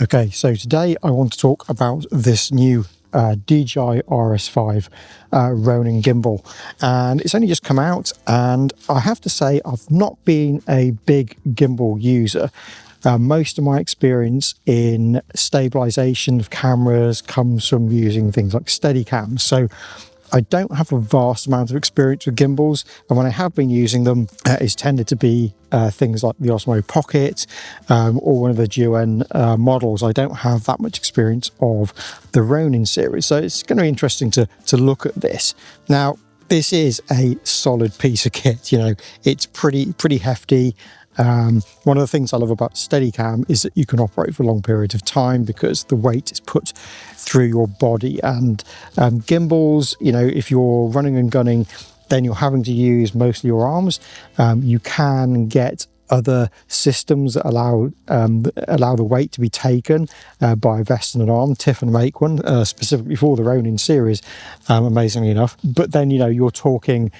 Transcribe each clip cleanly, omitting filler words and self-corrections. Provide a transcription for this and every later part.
Okay, so today I want to talk about this new DJI RS5 Ronin gimbal, and it's only just come out, and I have to say I've not been a big gimbal user. Most of my experience in stabilization of cameras comes from using things like Steadicams, so I don't have a vast amount of experience with gimbals, and when I have been using them, it's tended to be things like the Osmo Pocket or one of the DJI models. I don't have that much experience of the Ronin series, so it's going to be interesting to look at this. Now, this is a solid piece of kit. You know, it's pretty hefty. One of the things I love about Steadicam is that you can operate for long periods of time because the weight is put through your body, and gimbals, you know, if you're running and gunning, then you're having to use mostly your arms. You can get other systems that allow the weight to be taken by a vest and an arm. Tiffin make one specifically for the Ronin series, amazingly enough. But then, you know, you're talking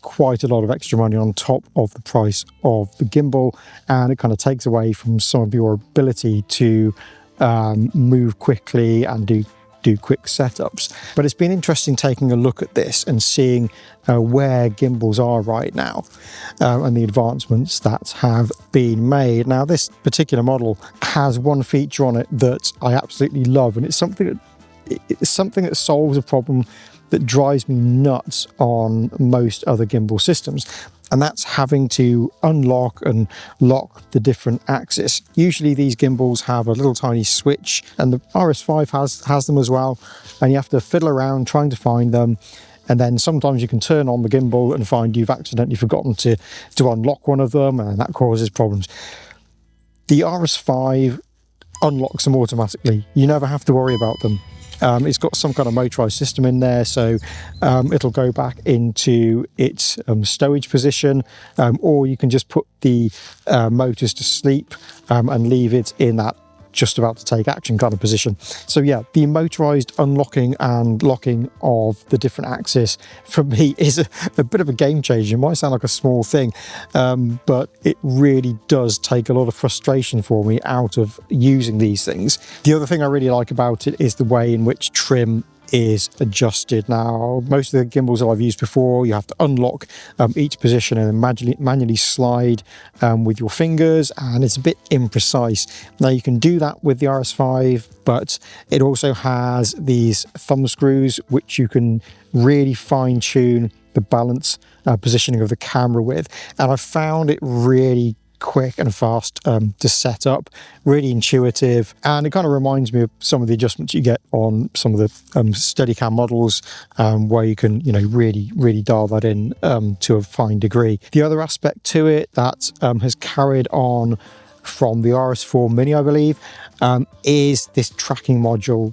quite a lot of extra money on top of the price of the gimbal, and it kind of takes away from some of your ability to move quickly and do quick setups. But it's been interesting taking a look at this and seeing where gimbals are right now and the advancements that have been made. Now, this particular model has one feature on it that I absolutely love, and it's something that solves a problem that drives me nuts on most other gimbal systems, and that's having to unlock and lock the different axes. Usually these gimbals have a little tiny switch, and the RS5 has them as well, and you have to fiddle around trying to find them. And then sometimes you can turn on the gimbal and find you've accidentally forgotten to unlock one of them, and that causes problems. The RS5 unlocks them automatically. You never have to worry about them. It's got some kind of motorized system in there, so it'll go back into its stowage position, or you can just put the motors to sleep and leave it in that just about to take action kind of position. So yeah, the motorized unlocking and locking of the different axes for me is a bit of a game changer. It might sound like a small thing, but it really does take a lot of frustration for me out of using these things. The other thing I really like about it is the way in which trim is adjusted. Now, most of the gimbals that I've used before, you have to unlock each position and then manually slide with your fingers, and it's a bit imprecise. Now, you can do that with the RS5, but it also has these thumb screws which you can really fine tune the balance positioning of the camera with, and I found it really quick and fast to set up, really intuitive, and it kind of reminds me of some of the adjustments you get on some of the Steadicam models, where you can, you know, really dial that in to a fine degree. The other aspect to it that has carried on from the RS4 Mini, I believe, is this tracking module.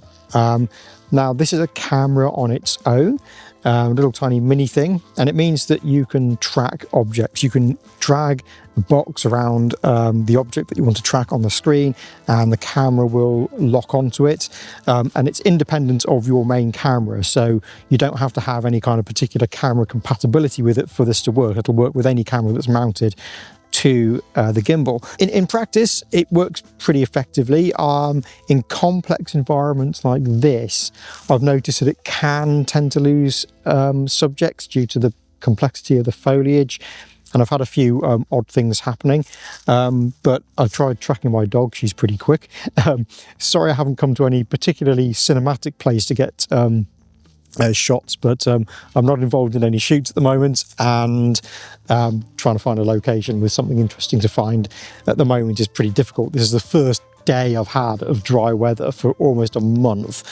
Now, this is a camera on its own, a little tiny mini thing, and it means that you can track objects. You can drag the box around the object that you want to track on the screen, and the camera will lock onto it, and it's independent of your main camera, so you don't have to have any kind of particular camera compatibility with it for this to work. It'll work with any camera that's mounted to the gimbal. In practice, it works pretty effectively. In complex environments like this, I've noticed that it can tend to lose subjects due to the complexity of the foliage, and I've had a few odd things happening, but I've tried tracking my dog. She's pretty quick. Sorry I haven't come to any particularly cinematic place to get shots, but I'm not involved in any shoots at the moment, and trying to find a location with something interesting to find at the moment is pretty difficult. This is the first day I've had of dry weather for almost a month,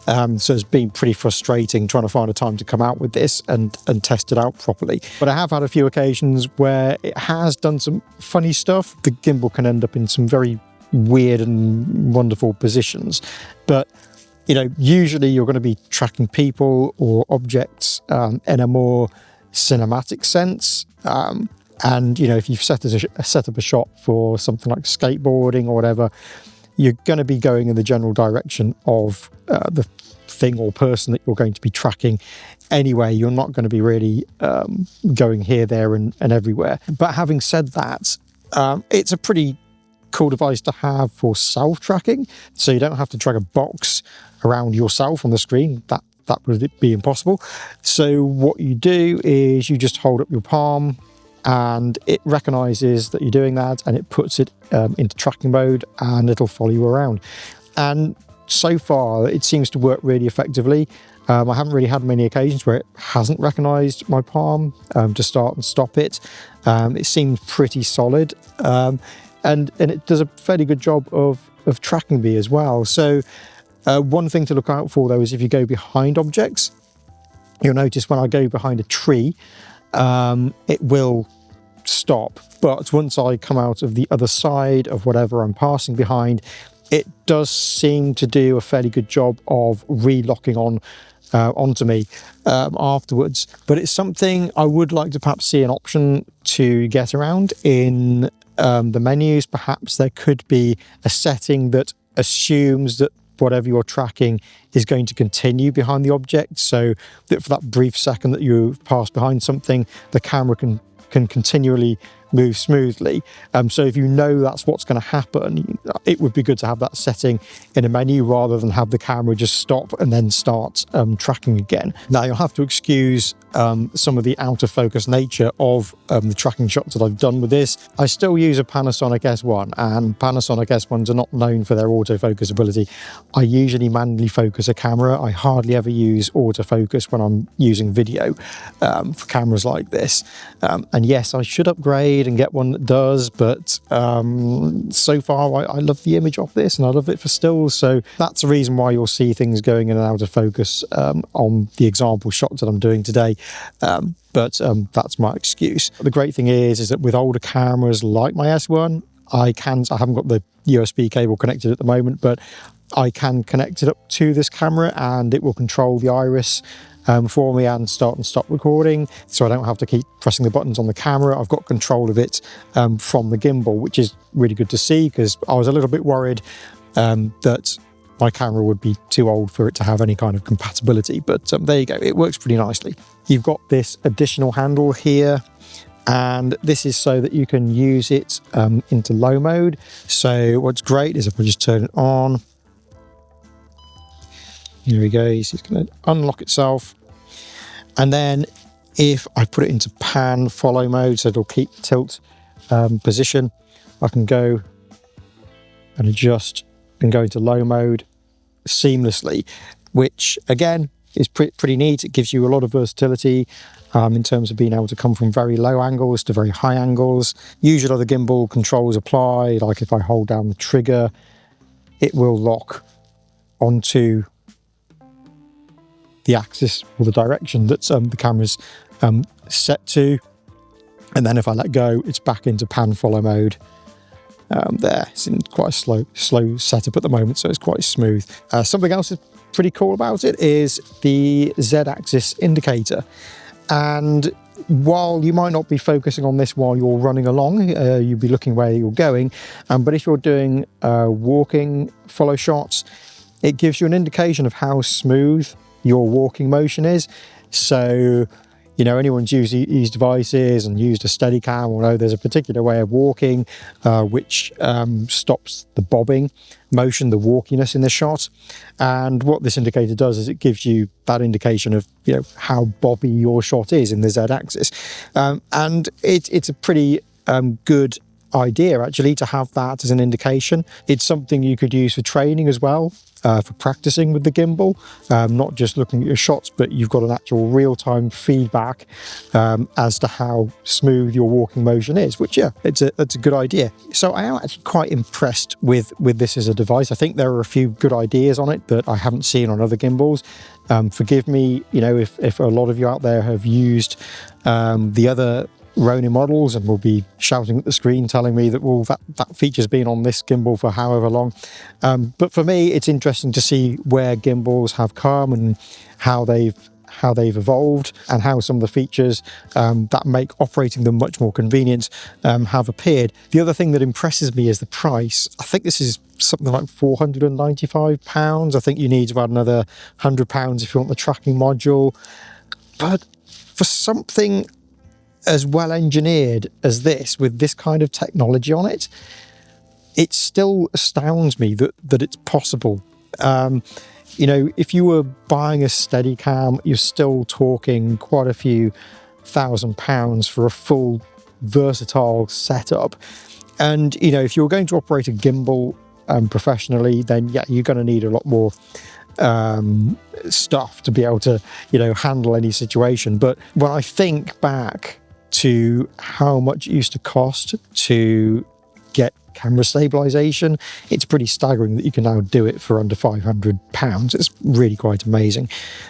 so it's been pretty frustrating trying to find a time to come out with this and test it out properly. But I have had a few occasions where it has done some funny stuff. The gimbal can end up in some very weird and wonderful positions, but you know, usually you're going to be tracking people or objects in a more cinematic sense. And, you know, if you've set up a shot for something like skateboarding or whatever, you're going to be going in the general direction of the thing or person that you're going to be tracking anyway. You're not going to be really going here, there and everywhere. But having said that, it's a pretty cool device to have for self-tracking, so you don't have to drag a box around yourself on the screen. That would be impossible. So what you do is you just hold up your palm and it recognizes that you're doing that, and it puts it into tracking mode, and it'll follow you around. And so far it seems to work really effectively. I haven't really had many occasions where it hasn't recognized my palm to start and stop it. It seems pretty solid, and it does a fairly good job of tracking me as well. So one thing to look out for though is if you go behind objects, you'll notice when I go behind a tree, it will stop. But once I come out of the other side of whatever I'm passing behind, it does seem to do a fairly good job of relocking onto me afterwards. But it's something I would like to perhaps see an option to get around in the menus. Perhaps there could be a setting that assumes that whatever you're tracking is going to continue behind the object, so that for that brief second that you pass behind something, the camera can continually move smoothly. So if you know that's what's going to happen, it would be good to have that setting in a menu rather than have the camera just stop and then start tracking again. Now you'll have to excuse some of the out of focus nature of the tracking shots that I've done with this. I still use a Panasonic S1, and Panasonic S1s are not known for their autofocus ability. I usually manually focus a camera. I hardly ever use autofocus when I'm using video for cameras like this. And yes, I should upgrade and get one that does, but so far I love the image of this and I love it for stills, so that's the reason why you'll see things going in and out of focus on the example shots that I'm doing today. But that's my excuse. The great thing is that with older cameras like my S1, I haven't got the USB cable connected at the moment, but I can connect it up to this camera and it will control the iris for me and start and stop recording, so I don't have to keep pressing the buttons on the camera. I've got control of it from the gimbal, which is really good to see, because I was a little bit worried that my camera would be too old for it to have any kind of compatibility, but there you go, it works pretty nicely. You've got this additional handle here, and this is so that you can use it into low mode. So what's great is if I just turn it on, here we go, it's going to unlock itself. And then if I put it into pan follow mode, so it'll keep tilt position, I can go and adjust and go into low mode seamlessly, which again is pretty neat. It gives you a lot of versatility in terms of being able to come from very low angles to very high angles. Usually other gimbal controls apply, like if I hold down the trigger, it will lock onto the axis or the direction that the camera's set to, and then if I let go, it's back into pan follow mode. There, it's in quite a slow setup at the moment, so it's quite smooth. Something else that's pretty cool about it is the Z-axis indicator, and while you might not be focusing on this while you're running along, you'll be looking where you're going, but if you're doing walking follow shots, it gives you an indication of how smooth your walking motion is. So, you know, anyone who's used these devices and used a Steadicam will know there's a particular way of walking which stops the bobbing motion, the walkiness in the shot. And what this indicator does is it gives you that indication of, you know, how bobby your shot is in the Z-axis. And it's a pretty good idea actually to have that as an indication. It's something you could use for training as well, for practicing with the gimbal, not just looking at your shots, but you've got an actual real-time feedback as to how smooth your walking motion is, which it's a good idea. So I am actually quite impressed with this as a device. I think there are a few good ideas on it that I haven't seen on other gimbals. Forgive me, you know, if a lot of you out there have used the other Ronin models and will be shouting at the screen telling me that, well, that feature's been on this gimbal for however long. But for me, it's interesting to see where gimbals have come and how they've evolved, and how some of the features that make operating them much more convenient have appeared. The other thing that impresses me is the price. I think this is something like £495. I think you need about another £100 if you want the tracking module. But for something as well engineered as this, with this kind of technology on it, it still astounds me that it's possible. You know, if you were buying a Steadicam, you're still talking quite a few £1,000 for a full versatile setup. And, you know, if you're going to operate a gimbal professionally, then yeah, you're going to need a lot more stuff to be able to, you know, handle any situation. But when I think back to how much it used to cost to get camera stabilization, it's pretty staggering that you can now do it for under £500. It's really quite amazing,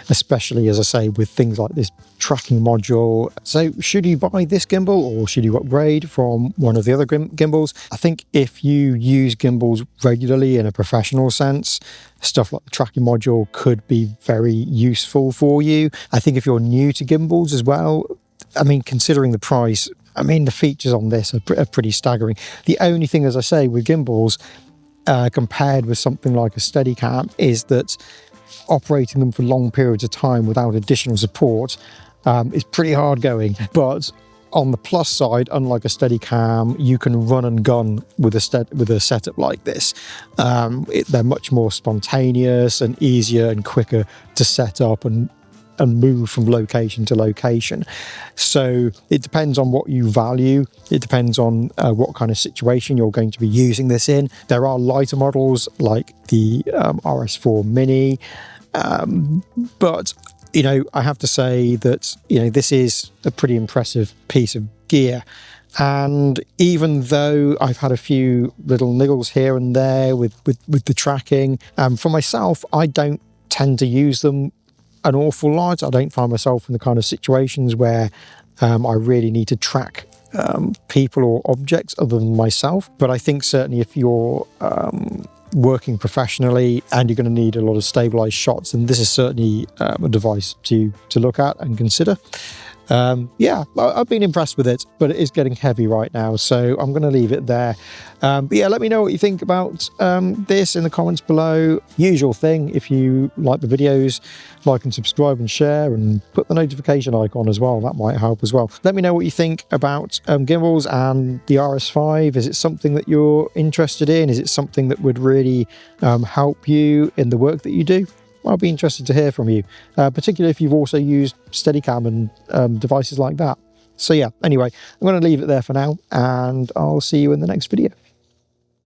especially, as I say, with things like this tracking module. So should you buy this gimbal, or should you upgrade from one of the other gimbals? I think if you use gimbals regularly in a professional sense, stuff like the tracking module could be very useful for you. I think if you're new to gimbals as well, I mean, considering the price, I mean, the features on this are pretty staggering. The only thing, as I say, with gimbals, compared with something like a Steadicam, is that operating them for long periods of time without additional support is pretty hard going. But on the plus side, unlike a Steadicam, you can run and gun with a setup like this. They're much more spontaneous and easier and quicker to set up and move from location to location. So it depends on what you value. It depends on what kind of situation you're going to be using this in. There are lighter models like the RS4 Mini, but you know, I have to say that, you know, this is a pretty impressive piece of gear. And even though I've had a few little niggles here and there with the tracking, for myself, I don't tend to use them an awful lot. I don't find myself in the kind of situations where I really need to track people or objects other than myself. But I think certainly if you're working professionally and you're going to need a lot of stabilized shots, then this is certainly a device to look at and consider. Yeah, I've been impressed with it, but it is getting heavy right now, so I'm going to leave it there. But yeah, let me know what you think about this in the comments below. Usual thing, if you like the videos, like and subscribe and share, and put the notification icon as well. That might help as well. Let me know what you think about gimbals and the RS5. Is it something that you're interested in? Is it something that would really help you in the work that you do? I'll be interested to hear from you, particularly if you've also used Steadicam and devices like that. So yeah, anyway, I'm going to leave it there for now, and I'll see you in the next video.